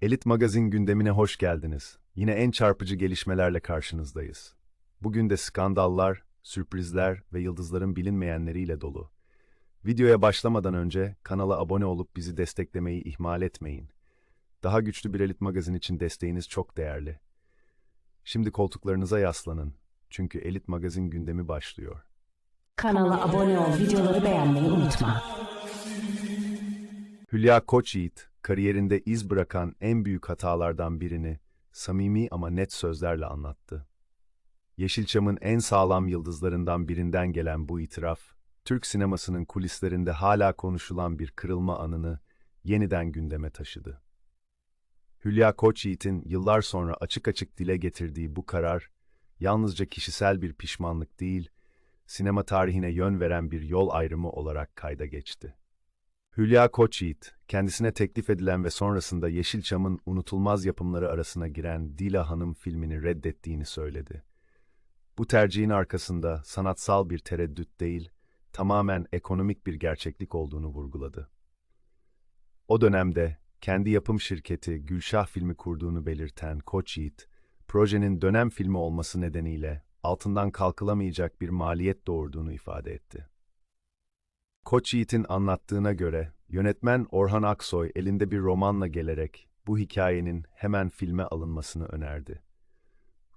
Elit Magazin gündemine hoş geldiniz. Yine en çarpıcı gelişmelerle karşınızdayız. Bugün de skandallar, sürprizler ve yıldızların bilinmeyenleriyle dolu. Videoya başlamadan önce kanala abone olup bizi desteklemeyi ihmal etmeyin. Daha güçlü bir Elit Magazin için desteğiniz çok değerli. Şimdi koltuklarınıza yaslanın. Çünkü Elit Magazin gündemi başlıyor. Kanala abone ol, videoları beğenmeyi unutma. Hülya Koçyiğit, kariyerinde iz bırakan en büyük hatalardan birini samimi ama net sözlerle anlattı. Yeşilçam'ın en sağlam yıldızlarından birinden gelen bu itiraf, Türk sinemasının kulislerinde hala konuşulan bir kırılma anını yeniden gündeme taşıdı. Hülya Koçyiğit'in yıllar sonra açık açık dile getirdiği bu karar, yalnızca kişisel bir pişmanlık değil, sinema tarihine yön veren bir yol ayrımı olarak kayda geçti. Hülya Koçyiğit, kendisine teklif edilen ve sonrasında Yeşilçam'ın unutulmaz yapımları arasına giren Dila Hanım filmini reddettiğini söyledi. Bu tercihin arkasında sanatsal bir tereddüt değil, tamamen ekonomik bir gerçeklik olduğunu vurguladı. O dönemde kendi yapım şirketi Gülşah Filmi kurduğunu belirten Koçyiğit, projenin dönem filmi olması nedeniyle altından kalkılamayacak bir maliyet doğurduğunu ifade etti. Koçyiğit'in anlattığına göre, yönetmen Orhan Aksoy elinde bir romanla gelerek bu hikayenin hemen filme alınmasını önerdi.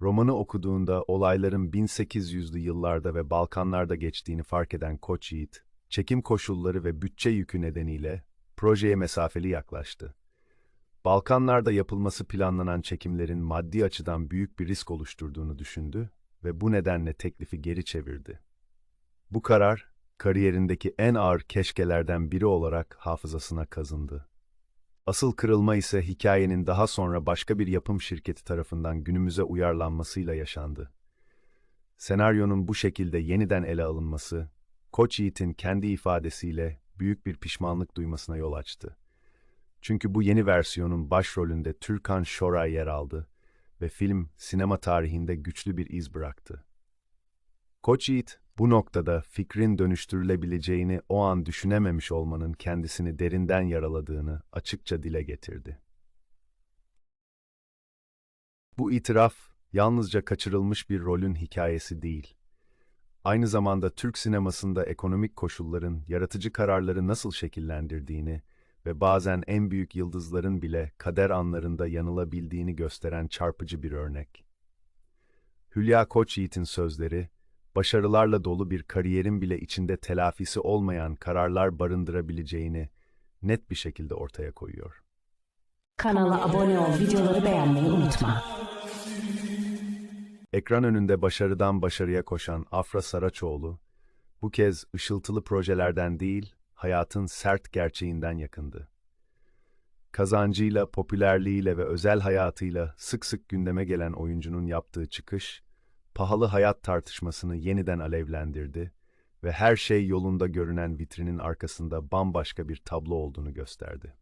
Romanı okuduğunda olayların 1800'lü yıllarda ve Balkanlarda geçtiğini fark eden Koçyiğit, çekim koşulları ve bütçe yükü nedeniyle projeye mesafeli yaklaştı. Balkanlarda yapılması planlanan çekimlerin maddi açıdan büyük bir risk oluşturduğunu düşündü ve bu nedenle teklifi geri çevirdi. Bu karar, kariyerindeki en ağır keşkelerden biri olarak hafızasına kazındı. Asıl kırılma ise hikayenin daha sonra başka bir yapım şirketi tarafından günümüze uyarlanmasıyla yaşandı. Senaryonun bu şekilde yeniden ele alınması, Koçyiğit'in kendi ifadesiyle büyük bir pişmanlık duymasına yol açtı. Çünkü bu yeni versiyonun başrolünde Türkan Şoray yer aldı ve film sinema tarihinde güçlü bir iz bıraktı. Koçyiğit, bu noktada fikrin dönüştürülebileceğini o an düşünememiş olmanın kendisini derinden yaraladığını açıkça dile getirdi. Bu itiraf, yalnızca kaçırılmış bir rolün hikayesi değil. Aynı zamanda Türk sinemasında ekonomik koşulların yaratıcı kararları nasıl şekillendirdiğini ve bazen en büyük yıldızların bile kader anlarında yanılabildiğini gösteren çarpıcı bir örnek. Hülya Koçyiğit'in sözleri, başarılarla dolu bir kariyerin bile içinde telafisi olmayan kararlar barındırabileceğini net bir şekilde ortaya koyuyor. Kanala abone ol, videoları beğenmeyi unutma. Ekran önünde başarıdan başarıya koşan Afra Saraçoğlu, bu kez ışıltılı projelerden değil, hayatın sert gerçeğinden yakındı. Kazancıyla, popülerliğiyle ve özel hayatıyla sık sık gündeme gelen oyuncunun yaptığı çıkış, pahalı hayat tartışmasını yeniden alevlendirdi ve her şey yolunda görünen vitrinin arkasında bambaşka bir tablo olduğunu gösterdi.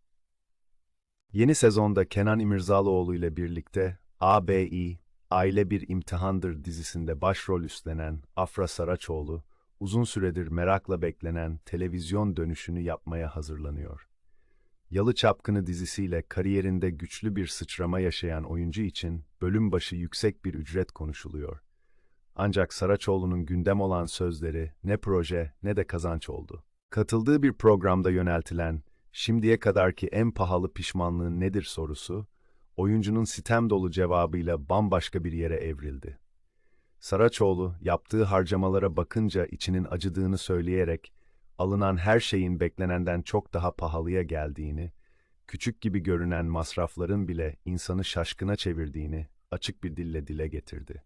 Yeni sezonda Kenan İmirzalıoğlu ile birlikte ABİ, Aile Bir İmtihandır dizisinde başrol üstlenen Afra Saraçoğlu, uzun süredir merakla beklenen televizyon dönüşünü yapmaya hazırlanıyor. Yalı Çapkını dizisiyle kariyerinde güçlü bir sıçrama yaşayan oyuncu için bölüm başı yüksek bir ücret konuşuluyor. Ancak Saraçoğlu'nun gündem olan sözleri ne proje ne de kazanç oldu. Katıldığı bir programda yöneltilen "Şimdiye kadarki en pahalı pişmanlığın nedir?" sorusu, oyuncunun sitem dolu cevabıyla bambaşka bir yere evrildi. Saraçoğlu, yaptığı harcamalara bakınca içinin acıdığını söyleyerek, alınan her şeyin beklenenden çok daha pahalıya geldiğini, küçük gibi görünen masrafların bile insanı şaşkına çevirdiğini açık bir dille dile getirdi.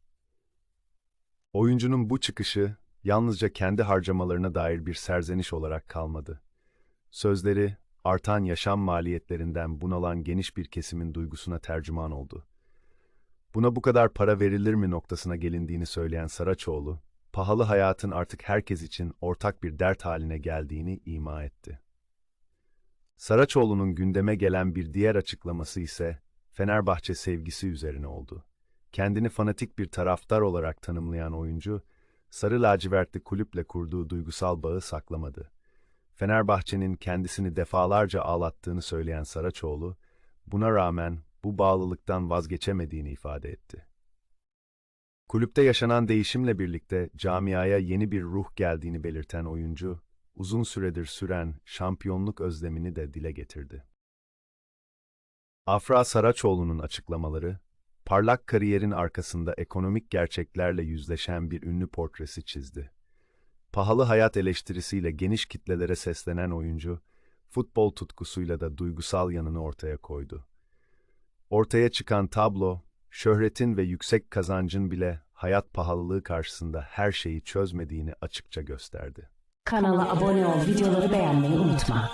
Oyuncunun bu çıkışı, yalnızca kendi harcamalarına dair bir serzeniş olarak kalmadı. Sözleri, artan yaşam maliyetlerinden bunalan geniş bir kesimin duygusuna tercüman oldu. Buna bu kadar para verilir mi noktasına gelindiğini söyleyen Saraçoğlu, pahalı hayatın artık herkes için ortak bir dert haline geldiğini ima etti. Saraçoğlu'nun gündeme gelen bir diğer açıklaması ise Fenerbahçe sevgisi üzerine oldu. Kendini fanatik bir taraftar olarak tanımlayan oyuncu, sarı lacivertli kulüple kurduğu duygusal bağı saklamadı. Fenerbahçe'nin kendisini defalarca ağlattığını söyleyen Saraçoğlu, buna rağmen bu bağlılıktan vazgeçemediğini ifade etti. Kulüpte yaşanan değişimle birlikte camiaya yeni bir ruh geldiğini belirten oyuncu, uzun süredir süren şampiyonluk özlemini de dile getirdi. Afra Saraçoğlu'nun açıklamaları, parlak kariyerin arkasında ekonomik gerçeklerle yüzleşen bir ünlü portresi çizdi. Pahalı hayat eleştirisiyle geniş kitlelere seslenen oyuncu, futbol tutkusuyla da duygusal yanını ortaya koydu. Ortaya çıkan tablo, şöhretin ve yüksek kazancın bile hayat pahalılığı karşısında her şeyi çözmediğini açıkça gösterdi. Kanala abone ol, videoları beğenmeyi unutma.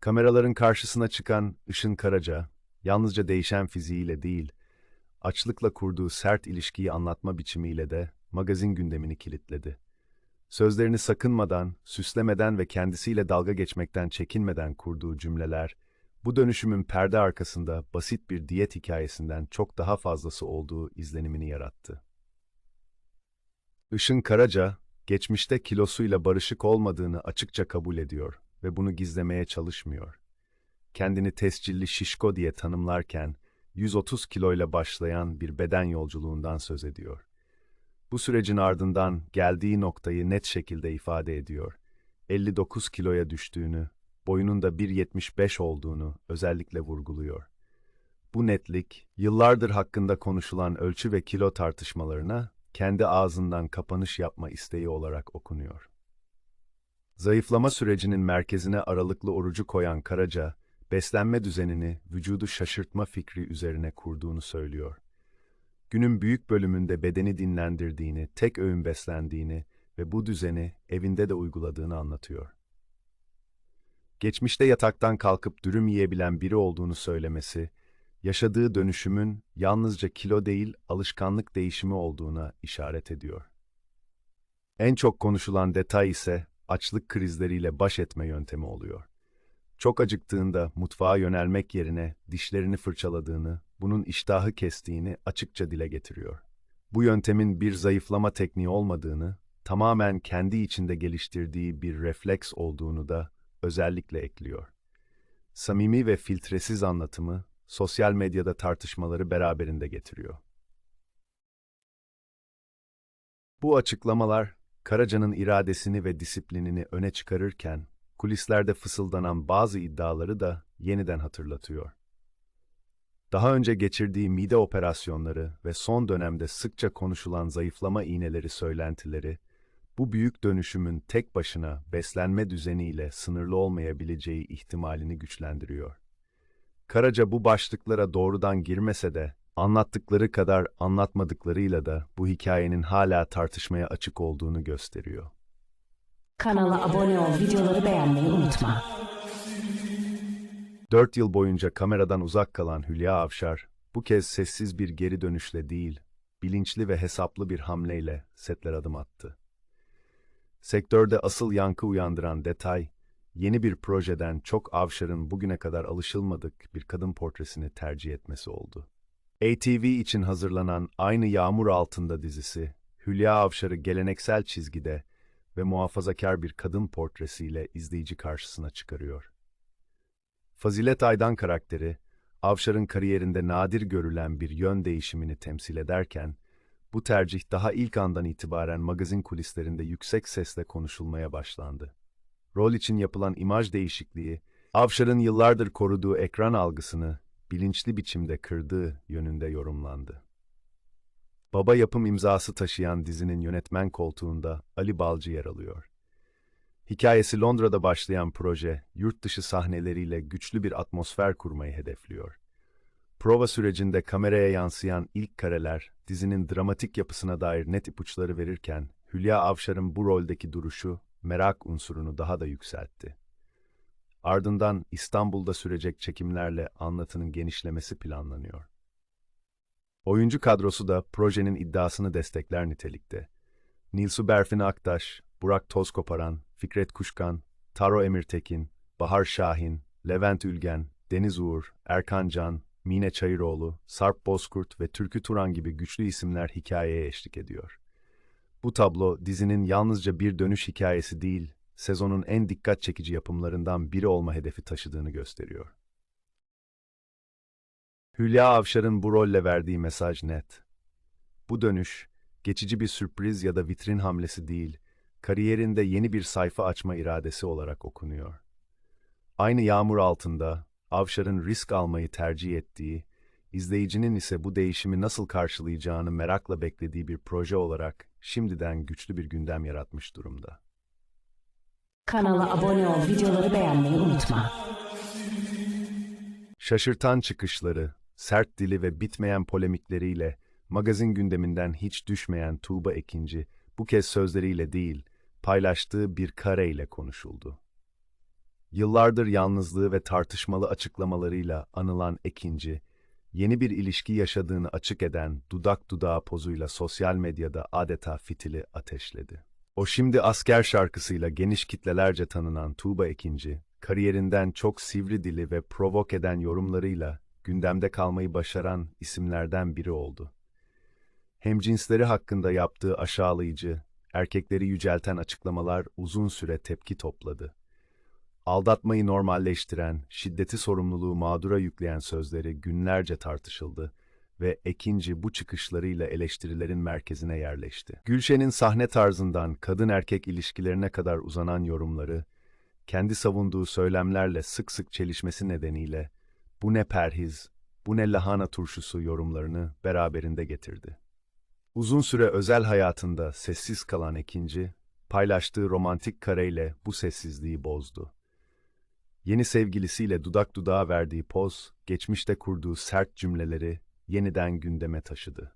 Kameraların karşısına çıkan Işın Karaca, yalnızca değişen fiziğiyle değil, açlıkla kurduğu sert ilişkiyi anlatma biçimiyle de magazin gündemini kilitledi. Sözlerini sakınmadan, süslemeden ve kendisiyle dalga geçmekten çekinmeden kurduğu cümleler, bu dönüşümün perde arkasında basit bir diyet hikayesinden çok daha fazlası olduğu izlenimini yarattı. Işın Karaca, geçmişte kilosuyla barışık olmadığını açıkça kabul ediyor ve bunu gizlemeye çalışmıyor. Kendini tescilli şişko diye tanımlarken, 130 kiloyla başlayan bir beden yolculuğundan söz ediyor. Bu sürecin ardından geldiği noktayı net şekilde ifade ediyor. 59 kiloya düştüğünü, boyunun da 1.75 olduğunu özellikle vurguluyor. Bu netlik, yıllardır hakkında konuşulan ölçü ve kilo tartışmalarına kendi ağzından kapanış yapma isteği olarak okunuyor. Zayıflama sürecinin merkezine aralıklı orucu koyan Karaca, beslenme düzenini vücudu şaşırtma fikri üzerine kurduğunu söylüyor. Günün büyük bölümünde bedeni dinlendirdiğini, tek öğün beslendiğini ve bu düzeni evinde de uyguladığını anlatıyor. Geçmişte yataktan kalkıp dürüm yiyebilen biri olduğunu söylemesi, yaşadığı dönüşümün yalnızca kilo değil, alışkanlık değişimi olduğuna işaret ediyor. En çok konuşulan detay ise açlık krizleriyle baş etme yöntemi oluyor. Çok acıktığında mutfağa yönelmek yerine dişlerini fırçaladığını, bunun iştahı kestiğini açıkça dile getiriyor. Bu yöntemin bir zayıflama tekniği olmadığını, tamamen kendi içinde geliştirdiği bir refleks olduğunu da özellikle ekliyor. Samimi ve filtresiz anlatımı, sosyal medyada tartışmaları beraberinde getiriyor. Bu açıklamalar, Karaca'nın iradesini ve disiplinini öne çıkarırken, kulislerde fısıldanan bazı iddiaları da yeniden hatırlatıyor. Daha önce geçirdiği mide operasyonları ve son dönemde sıkça konuşulan zayıflama iğneleri söylentileri, bu büyük dönüşümün tek başına beslenme düzeniyle sınırlı olmayabileceği ihtimalini güçlendiriyor. Karaca bu başlıklara doğrudan girmese de, anlattıkları kadar anlatmadıklarıyla da bu hikayenin hala tartışmaya açık olduğunu gösteriyor. Kanala abone ol, videoları beğenmeyi unutma. 4 yıl boyunca kameradan uzak kalan Hülya Avşar, bu kez sessiz bir geri dönüşle değil, bilinçli ve hesaplı bir hamleyle setlere adım attı. Sektörde asıl yankı uyandıran detay, yeni bir projeden çok Avşar'ın bugüne kadar alışılmadık bir kadın portresini tercih etmesi oldu. ATV için hazırlanan Aynı Yağmur Altında dizisi, Hülya Avşar'ı geleneksel çizgide ve muhafazakar bir kadın portresiyle izleyici karşısına çıkarıyor. Fazilet Aydan karakteri, Avşar'ın kariyerinde nadir görülen bir yön değişimini temsil ederken, bu tercih daha ilk andan itibaren magazin kulislerinde yüksek sesle konuşulmaya başlandı. Rol için yapılan imaj değişikliği, Avşar'ın yıllardır koruduğu ekran algısını bilinçli biçimde kırdığı yönünde yorumlandı. Baba yapım imzası taşıyan dizinin yönetmen koltuğunda Ali Balcı yer alıyor. Hikayesi Londra'da başlayan proje, yurt dışı sahneleriyle güçlü bir atmosfer kurmayı hedefliyor. Prova sürecinde kameraya yansıyan ilk kareler, dizinin dramatik yapısına dair net ipuçları verirken, Hülya Avşar'ın bu roldeki duruşu, merak unsurunu daha da yükseltti. Ardından İstanbul'da sürecek çekimlerle anlatının genişlemesi planlanıyor. Oyuncu kadrosu da projenin iddiasını destekler nitelikte. Nilsu Berfin Aktaş, Burak Tozkoparan, Fikret Kuşkan, Taro Emirtekin, Bahar Şahin, Levent Ülgen, Deniz Uğur, Erkan Can, Mine Çayıroğlu, Sarp Bozkurt ve Türkü Turan gibi güçlü isimler hikayeye eşlik ediyor. Bu tablo dizinin yalnızca bir dönüş hikayesi değil, sezonun en dikkat çekici yapımlarından biri olma hedefi taşıdığını gösteriyor. Hülya Avşar'ın bu rolle verdiği mesaj net. Bu dönüş, geçici bir sürpriz ya da vitrin hamlesi değil, kariyerinde yeni bir sayfa açma iradesi olarak okunuyor. Aynı yağmur altında, Avşar'ın risk almayı tercih ettiği, izleyicinin ise bu değişimi nasıl karşılayacağını merakla beklediği bir proje olarak şimdiden güçlü bir gündem yaratmış durumda. Kanala abone ol, videoları beğenmeyi unutma. Şaşırtan çıkışları, sert dili ve bitmeyen polemikleriyle magazin gündeminden hiç düşmeyen Tuğba Ekinci, bu kez sözleriyle değil, paylaştığı bir kareyle konuşuldu. Yıllardır yalnızlığı ve tartışmalı açıklamalarıyla anılan Ekinci, yeni bir ilişki yaşadığını açık eden dudak dudağa pozuyla sosyal medyada adeta fitili ateşledi. O şimdi asker şarkısıyla geniş kitlelerce tanınan Tuğba Ekinci, kariyerinden çok sivri dili ve provok eden yorumlarıyla gündemde kalmayı başaran isimlerden biri oldu. Hemcinsleri hakkında yaptığı aşağılayıcı, erkekleri yücelten açıklamalar uzun süre tepki topladı. Aldatmayı normalleştiren, şiddeti sorumluluğu mağdura yükleyen sözleri günlerce tartışıldı ve Ekinci bu çıkışlarıyla eleştirilerin merkezine yerleşti. Gülşen'in sahne tarzından kadın erkek ilişkilerine kadar uzanan yorumları, kendi savunduğu söylemlerle sık sık çelişmesi nedeniyle "bu ne perhiz, bu ne lahana turşusu" yorumlarını beraberinde getirdi. Uzun süre özel hayatında sessiz kalan Ekinci, paylaştığı romantik kareyle bu sessizliği bozdu. Yeni sevgilisiyle dudak dudağa verdiği poz, geçmişte kurduğu sert cümleleri yeniden gündeme taşıdı.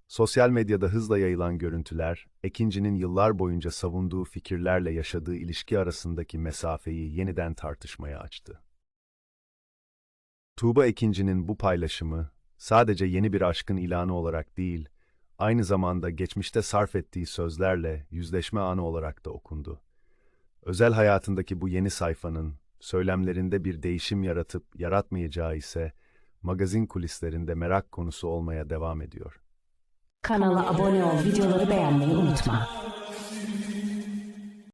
Sosyal medyada hızla yayılan görüntüler, Ekinci'nin yıllar boyunca savunduğu fikirlerle yaşadığı ilişki arasındaki mesafeyi yeniden tartışmaya açtı. Tuğba Ekinci'nin bu paylaşımı, sadece yeni bir aşkın ilanı olarak değil, aynı zamanda geçmişte sarf ettiği sözlerle yüzleşme anı olarak da okundu. Özel hayatındaki bu yeni sayfanın, söylemlerinde bir değişim yaratıp yaratmayacağı ise, magazin kulislerinde merak konusu olmaya devam ediyor. Kanala abone ol, videoları beğenmeyi unutma.